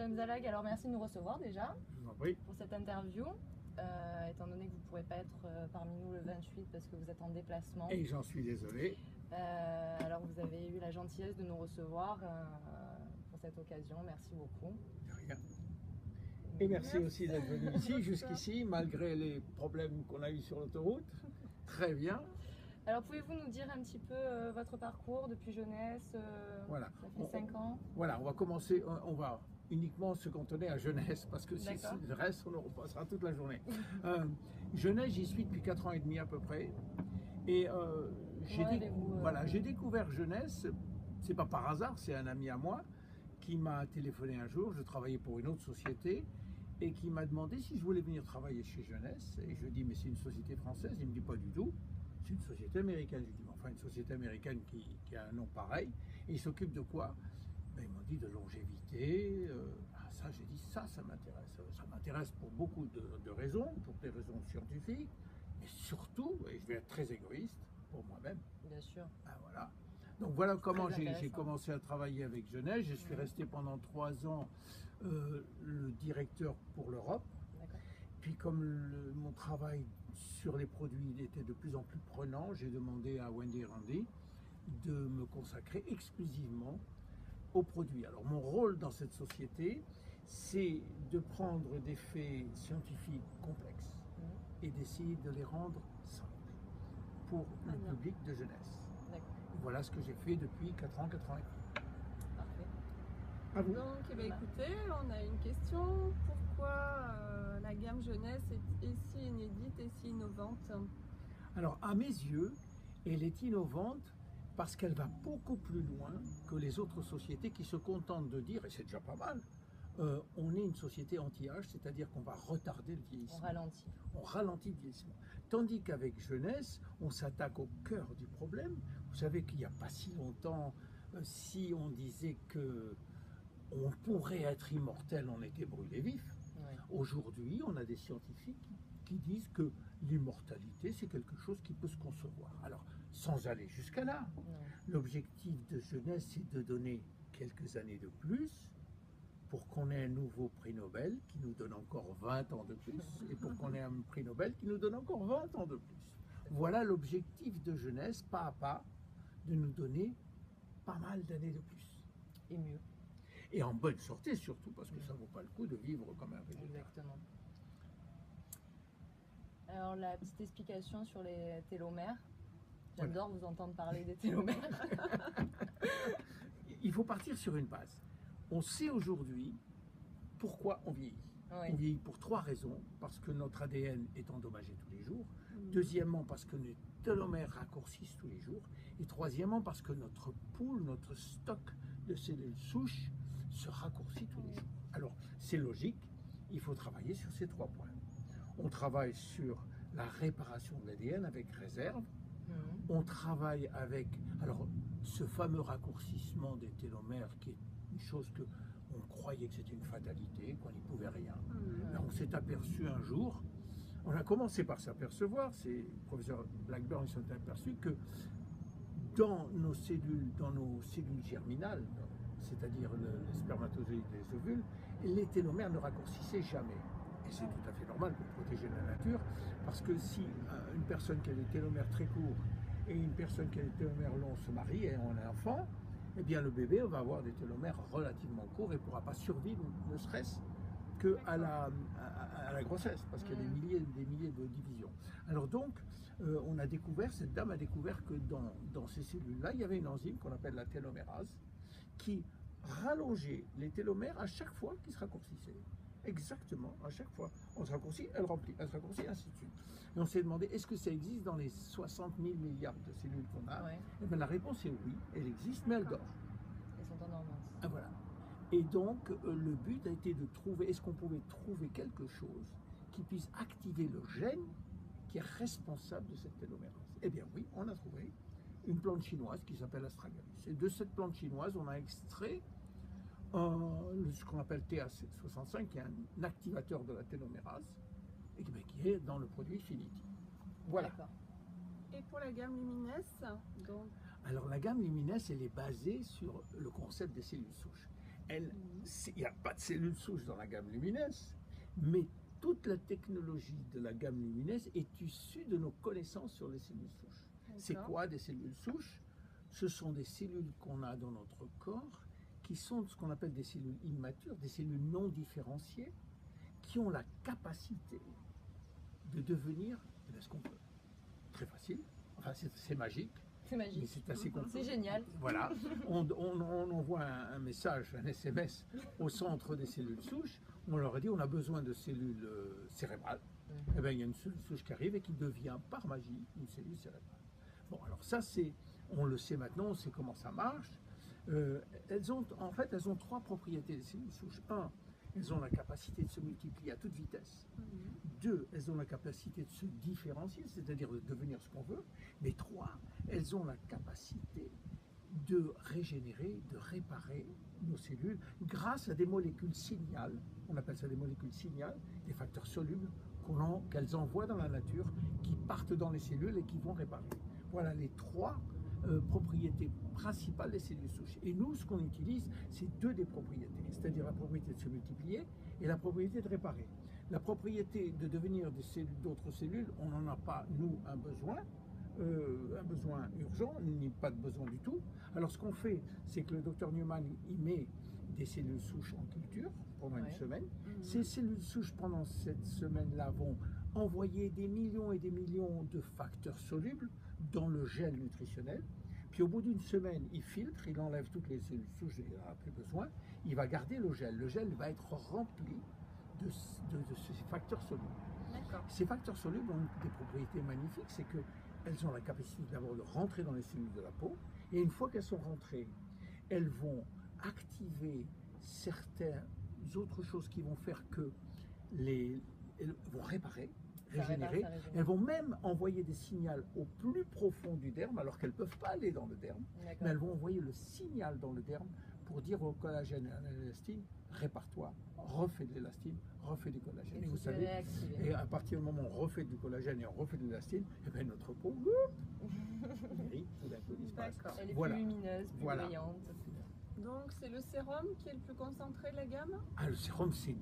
Monsieur Mzalag, alors merci de nous recevoir déjà Je vous en prie. pour cette interview. Étant donné que vous ne pourrez pas être parmi nous le 28 parce que vous êtes en déplacement. Et j'en suis désolé. Alors vous avez eu la gentillesse de nous recevoir pour cette occasion. Merci beaucoup. De rien. Et merci aussi d'être venu ici, jusqu'ici, malgré les problèmes qu'on a eu sur l'autoroute. Très bien. Alors pouvez-vous nous dire un petit peu votre parcours depuis jeunesse Voilà. Ça fait 5 ans. Voilà, on va commencer, on va uniquement se cantonner à Jeunesse, parce que si le reste, on en repassera toute la journée. Jeunesse, j'y suis depuis 4 ans et demi à peu près. Et j'ai découvert Jeunesse, c'est pas par hasard, c'est un ami à moi qui m'a téléphoné un jour, je travaillais pour une autre société, et qui m'a demandé si je voulais venir travailler chez Jeunesse. Et je lui ai dit, mais c'est une société française? Il me dit, pas du tout. C'est une société américaine. Je lui ai dit, mais enfin, une société américaine qui a un nom pareil. Et il s'occupe de quoi? Ben, ils m'ont dit de longévité. Ça, j'ai dit, ça m'intéresse. Ça m'intéresse pour beaucoup de raisons, pour des raisons scientifiques, mais surtout, et je vais être très égoïste, pour moi-même. Bien sûr. Ben, voilà. Donc voilà comment j'ai commencé à travailler avec Jeunesse. Je suis resté pendant 3 ans le directeur pour l'Europe. Puis comme mon travail sur les produits était de plus en plus prenant, j'ai demandé à Wendy et Randy de me consacrer exclusivement aux produits. Alors mon rôle dans cette société, c'est de prendre des faits scientifiques complexes et d'essayer de les rendre simples pour le public de Jeunesse. Voilà ce que j'ai fait depuis 4 ans, 4 ans et demi. Parfait. À vous. Donc, écoutez, on a une question. Pourquoi la gamme Jeunesse est si inédite et si innovante? Alors, à mes yeux, elle est innovante parce qu'elle va beaucoup plus loin que les autres sociétés qui se contentent de dire, et c'est déjà pas mal, on est une société anti-âge, c'est-à-dire qu'on va retarder le vieillissement. On ralentit le vieillissement. Tandis qu'avec Jeunesse, on s'attaque au cœur du problème. Vous savez qu'il n'y a pas si longtemps, si on disait que on pourrait être immortel, on était brûlé vif. Oui. Aujourd'hui, on a des scientifiques qui disent que l'immortalité, c'est quelque chose qui peut se concevoir. Alors, sans aller jusqu'à là, l'objectif de Jeunesse, c'est de donner quelques années de plus pour qu'on ait un nouveau prix Nobel qui nous donne encore 20 ans de plus, et pour qu'on ait un prix Nobel qui nous donne encore 20 ans de plus. Voilà l'objectif de Jeunesse, pas à pas, de nous donner pas mal d'années de plus. Et mieux. Et en bonne santé surtout, parce que ça ne vaut pas le coup de vivre comme un végétal. Exactement. Alors la petite explication sur les télomères. J'adore vous entendre parler des télomères. Il faut partir sur une base. On sait aujourd'hui pourquoi on vieillit. Oui. On vieillit pour 3 raisons. Parce que notre ADN est endommagé tous les jours. Deuxièmement, parce que nos télomères raccourcissent tous les jours. Et troisièmement, parce que notre pool, notre stock de cellules souches se raccourcit tous les jours. Alors, c'est logique, il faut travailler sur ces 3 points. On travaille sur la réparation de l'ADN avec réserve. On travaille avec ce fameux raccourcissement des télomères qui est une chose que on croyait que c'était une fatalité, qu'on n'y pouvait rien. Mais on s'est aperçu un jour, on a commencé par s'apercevoir, c'est le professeur Blackburn s'est aperçu que dans nos cellules germinales, c'est-à-dire les spermatozoïdes et les ovules, les télomères ne raccourcissaient jamais. Et c'est tout à fait normal pour protéger la nature, parce que si une personne qui a des télomères très courts et une personne qui a des télomères longs se marient et ont un enfant, eh bien le bébé va avoir des télomères relativement courts et ne pourra pas survivre, ne serait-ce qu'à la grossesse, parce qu'il y a des milliers de divisions. Alors donc, on a découvert, cette dame a découvert que dans ces cellules-là, il y avait une enzyme qu'on appelle la télomérase, qui rallongeait les télomères à chaque fois qu'ils se raccourcissaient. Exactement, à chaque fois. On se raccourcit, elle remplit, elle se raccourcit, ainsi de suite. Et on s'est demandé, est-ce que ça existe dans les 60 000 milliards de cellules qu'on a? Et bien, la réponse est oui, elle existe, mais elle dort. Elles sont en dormance. Ah, voilà. Et donc, le but a été de trouver, est-ce qu'on pouvait trouver quelque chose qui puisse activer le gène qui est responsable de cette télomérase? Eh bien oui, on a trouvé une plante chinoise qui s'appelle Astragalus. Et de cette plante chinoise, on a extrait ce qu'on appelle TA65, qui est un activateur de la télomérase, et qui est dans le produit Finity. Voilà. Et pour la gamme Luminesse, donc... Alors la gamme Luminesse, elle est basée sur le concept des cellules souches. il n'y a pas de cellules souches dans la gamme Lumines, mais toute la technologie de la gamme Lumines est issue de nos connaissances sur les cellules souches. C'est quoi des cellules souches? Ce sont des cellules qu'on a dans notre corps qui sont ce qu'on appelle des cellules immatures, des cellules non différenciées, qui ont la capacité de devenir ce qu'on veut. Très facile, enfin c'est magique. C'est magique. C'est assez compliqué. C'est génial. Voilà, on envoie un message, un SMS au centre des cellules souches. On leur a dit on a besoin de cellules cérébrales. Et bien il y a une cellule souche qui arrive et qui devient par magie une cellule cérébrale. Bon, alors ça on le sait maintenant, on sait comment ça marche. Elles ont trois propriétés les cellules souches. Un, elles ont la capacité de se multiplier à toute vitesse. Deux, elles ont la capacité de se différencier, c'est-à-dire de devenir ce qu'on veut. Mais trois, elles ont la capacité de régénérer, de réparer nos cellules grâce à des molécules signales, on appelle ça des molécules signales, des facteurs solubles qu'elles envoient dans la nature, qui partent dans les cellules et qui vont réparer. Voilà les trois propriétés principales des cellules souches. Et nous, ce qu'on utilise, c'est deux des propriétés, c'est-à-dire la propriété de se multiplier et la propriété de réparer. La propriété de devenir d'autres cellules, on n'en a pas, nous, un besoin urgent, ni pas de besoin du tout. Alors ce qu'on fait, c'est que le docteur Newman, il met des cellules souches en culture pendant une semaine. Ces cellules souches, pendant cette semaine-là, vont envoyer des millions et des millions de facteurs solubles dans le gel nutritionnel. Puis au bout d'une semaine, il filtre, il enlève toutes les cellules souches, il n'en a plus besoin. Il va garder le gel. Le gel va être rempli de ces facteurs solubles. Ces facteurs solubles ont des propriétés magnifiques, c'est qu'elles ont la capacité d'abord de rentrer dans les cellules de la peau, et une fois qu'elles sont rentrées, elles vont activer certaines autres choses qui vont faire que elles vont réparer, régénérer. Elles vont même envoyer des signaux au plus profond du derme, alors qu'elles ne peuvent pas aller dans le derme, mais elles vont envoyer le signal dans le derme pour dire au collagène et à l'élastine, répare-toi, refais de l'élastine, refais du collagène. Et vous savez, et à partir du moment où on refait du collagène et on refait de l'élastine, et bien notre peau, guérit, tout d'un coup, disparaît. Elle est plus lumineuse, plus brillante. Donc c'est le sérum qui est le plus concentré de la gamme? Le sérum, c'est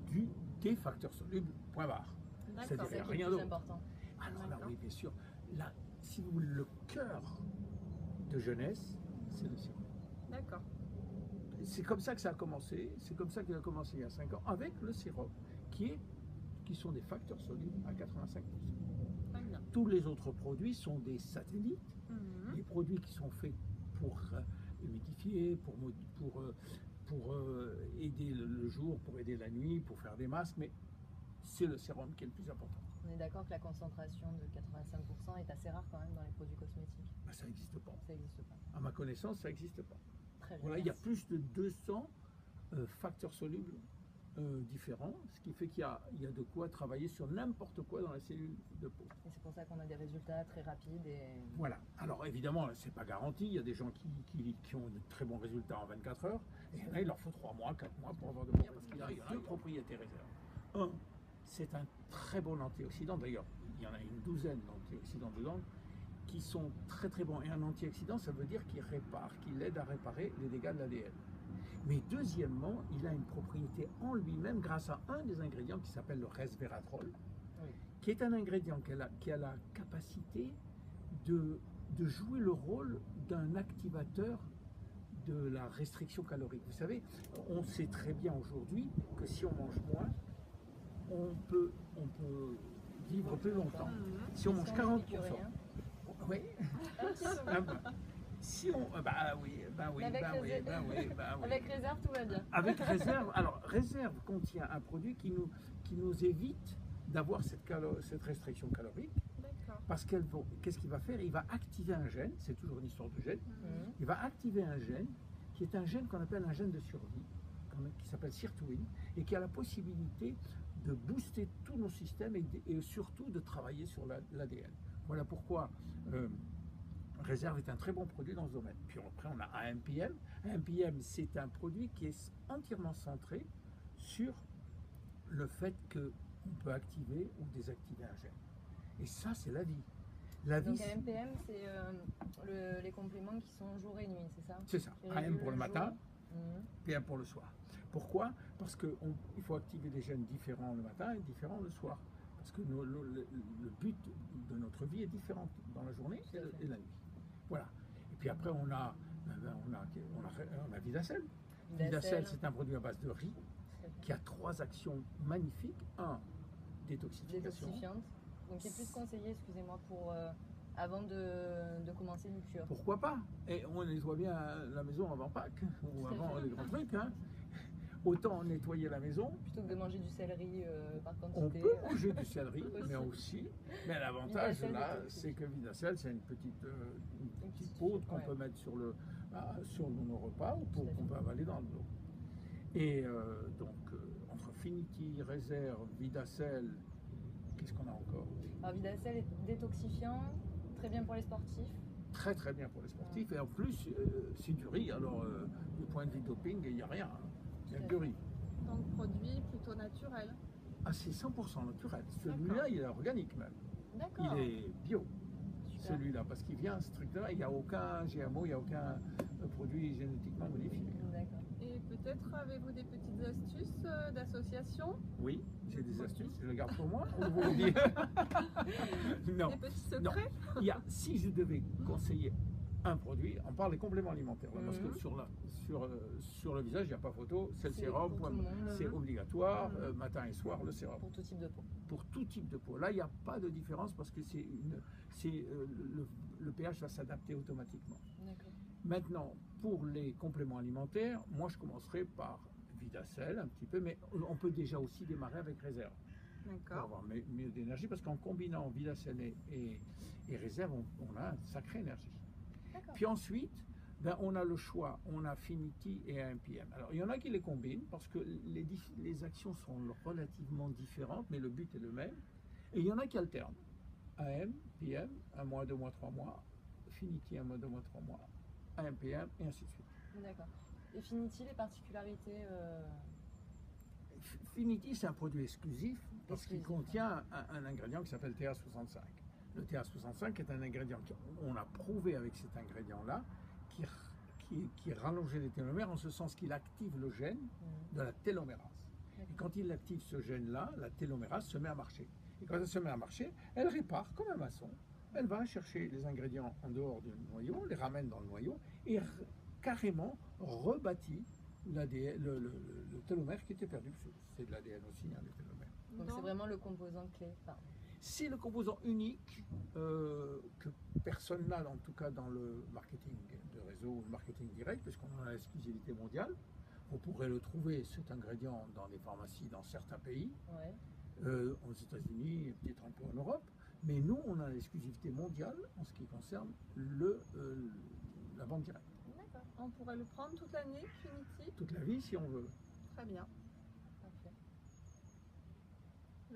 des facteurs solubles, point barre. C'est-à-dire rien d'autre. Alors là, oui, bien sûr. Là, si vous voulez, le cœur de jeunesse, c'est le sérum. D'accord. C'est comme ça que ça a commencé. C'est comme ça qu'il a commencé il y a 5 ans, avec le sérum, qui sont des facteurs solubles à 85%. Tous les autres produits sont des satellites, des produits qui sont faits pour humidifier, pour aider le jour, pour aider la nuit, pour faire des masques, mais c'est le sérum qui est le plus important. On est d'accord que la concentration de 85% est assez rare quand même dans les produits cosmétiques. Ça n'existe pas. Ça n'existe pas. À ma connaissance, ça n'existe pas. Très bien. Voilà, il y a plus de 200 facteurs solubles différents, ce qui fait qu'il y a de quoi travailler sur n'importe quoi dans la cellule de peau. Et c'est pour ça qu'on a des résultats très rapides. Voilà. Alors évidemment, c'est pas garanti. Il y a des gens qui ont de très bons résultats en 24 heures, et il y en a, il leur faut 3 mois, 4 mois pour avoir de bons, parce qu'il y a deux propriétés réserves. Un, c'est un très bon antioxydant. D'ailleurs, il y en a une douzaine d'antioxydants dedans qui sont très très bons. Et un antioxydant, ça veut dire qu'il répare, qu'il aide à réparer les dégâts de l'ADN. Mais deuxièmement, il a une propriété en lui-même grâce à un des ingrédients qui s'appelle le resveratrol, qui est un ingrédient qui a la capacité de jouer le rôle d'un activateur de la restriction calorique. Vous savez, on sait très bien aujourd'hui que si on mange moins, on peut vivre plus longtemps. Si on mange 40%, oui. Si on, Avec réserve, tout va bien. Avec réserve, alors réserve contient un produit qui nous évite d'avoir cette restriction calorique. Parce qu'est-ce qu'il va faire? Il va activer un gène, c'est toujours une histoire de gène. Il va activer un gène qui est un gène qu'on appelle un gène de survie, qui s'appelle sirtuine, et qui a la possibilité de booster tous nos systèmes et surtout de travailler sur l'ADN. Voilà pourquoi Réserve est un très bon produit dans ce domaine. Puis après, on a AMPM. AMPM, c'est un produit qui est entièrement centré sur le fait qu'on peut activer ou désactiver un gène. Et ça, c'est la vie. Donc AMPM, c'est les compléments qui sont jour et nuit, c'est ça? C'est ça. AM pour le matin, PM pour le soir. Pourquoi? Parce qu'il faut activer des gènes différents le matin et différents le soir. Parce que le but de notre vie est différent dans la journée et la nuit. Voilà. Et puis après, on a Vidacel. Vidacel, c'est un produit à base de riz qui a 3 actions magnifiques. 1, détoxification. Détoxifiante. Donc, il est plus conseillé, excusez-moi, pour avant de commencer une cure. Pourquoi pas? Et on nettoie bien la maison avant Pâques ou avant les grands trucs. Hein. Autant nettoyer la maison. Plutôt que de manger du céleri par quantité. On peut manger du céleri, mais l'avantage là, c'est que Vidacel, c'est une petite poudre qu'on peut mettre sur nos repas ou qu'on peut avaler dans l'eau. Et donc, entre Finity, Réserve, Vidacel, qu'est-ce qu'on a encore? Alors, Vidacel est détoxifiant, très bien pour les sportifs. Très très bien pour les sportifs. Et en plus, c'est du riz. Alors, du point de vue doping, il n'y a rien. Il y a du riz. Donc, produit plutôt naturel. Ah, c'est 100% naturel. Celui-là, il est organique même. D'accord. Il est bio. Super. Celui-là, parce qu'il vient strictement, il n'y a aucun GMO, il n'y a aucun produit génétiquement modifié. D'accord. Et peut-être avez-vous des petites astuces d'association? Oui, j'ai des astuces, je les garde pour moi, ou vous le dites? Non. Des petits secrets? Non. Si je devais conseiller un produit, on parle des compléments alimentaires, là, parce que sur le visage, il n'y a pas photo, c'est le sérum, c'est obligatoire, matin et soir, le sérum. Pour tout type de peau. Pour tout type de peau. Là, il n'y a pas de différence parce que le pH va s'adapter automatiquement. D'accord. Maintenant, pour les compléments alimentaires, moi je commencerai par Vidacel un petit peu, mais on peut déjà aussi démarrer avec Réserve. Pour avoir mieux d'énergie, parce qu'en combinant Vidacel et Réserve, on a une sacrée énergie. Puis ensuite, on a le choix, on a Finity et AMPM. Alors il y en a qui les combinent parce que les actions sont relativement différentes, mais le but est le même. Et il y en a qui alternent. AM, PM, 1 mois, 2 mois, 3 mois, Finity 1 mois, 2 mois, 3 mois, AMPM, et ainsi de suite. D'accord. Et Finity, les particularités Finity, c'est un produit exclusif parce qu'il contient un ingrédient qui s'appelle TA65. Le TA65 est un ingrédient qu'on a prouvé avec cet ingrédient-là qui rallongeait les télomères en ce sens qu'il active le gène de la télomérase. Et quand il active ce gène-là, la télomérase se met à marcher. Et quand elle se met à marcher, elle répare comme un maçon. Elle va chercher les ingrédients en dehors du noyau, les ramène dans le noyau et carrément rebâtit le télomère qui était perdu. C'est de l'ADN aussi, hein, les télomères. Donc c'est vraiment le composant clé. C'est le composant unique que personne n'a, en tout cas dans le marketing de réseau ou le marketing direct, puisqu'on a l'exclusivité mondiale. Vous pourrez le trouver, cet ingrédient, dans les pharmacies dans certains pays, aux États-Unis, peut-être un peu en Europe. Mais nous, on a l'exclusivité mondiale en ce qui concerne la vente directe. D'accord. On pourrait le prendre toute l'année, Finity? Toute la vie, si on veut. Très bien. Parfait.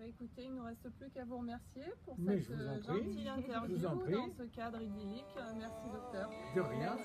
Écoutez, il ne nous reste plus qu'à vous remercier pour cette gentille interview dans ce cadre idyllique. Merci, docteur. De rien.